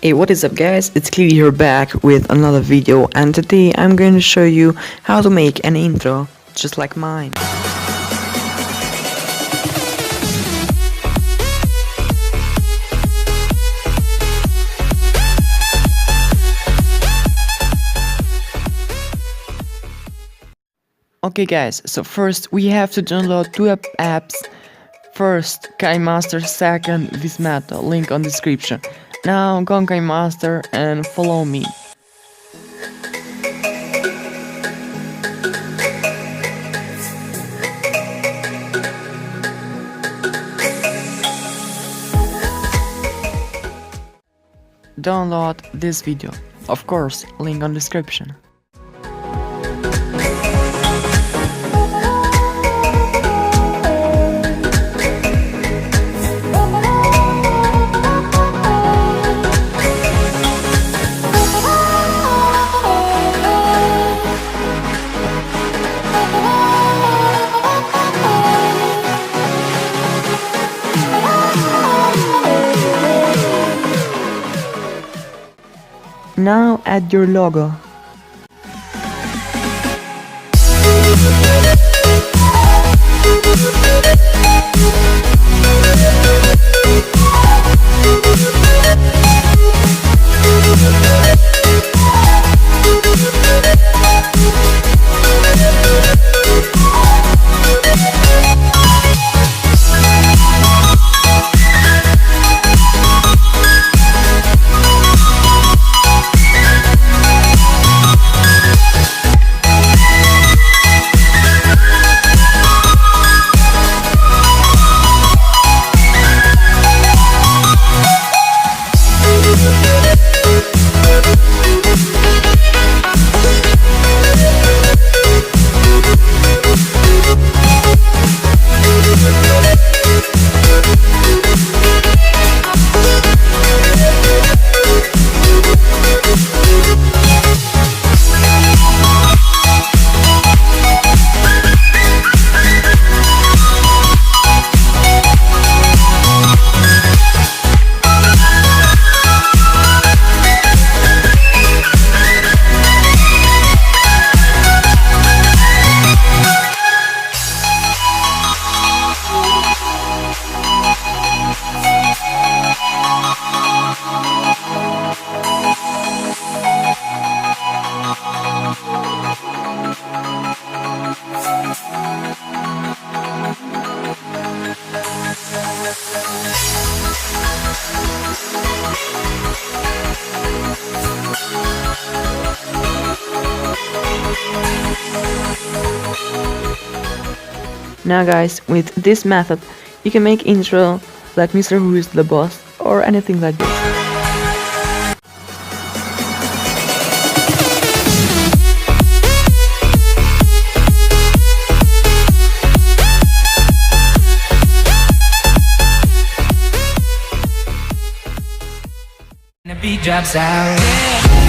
Hey, what is up guys, it's Clee here back with another video, and today I'm going to show you how to make an intro just like mine. Okay guys, so first we have to download two apps. First KineMaster, second Vismetal, link on description. Now go on KineMaster and follow me. Download this video, of course, link on description. Now add your logo. Now guys, with this method, you can make intro like Mr. Who is the Boss or anything like this. The beat drops out.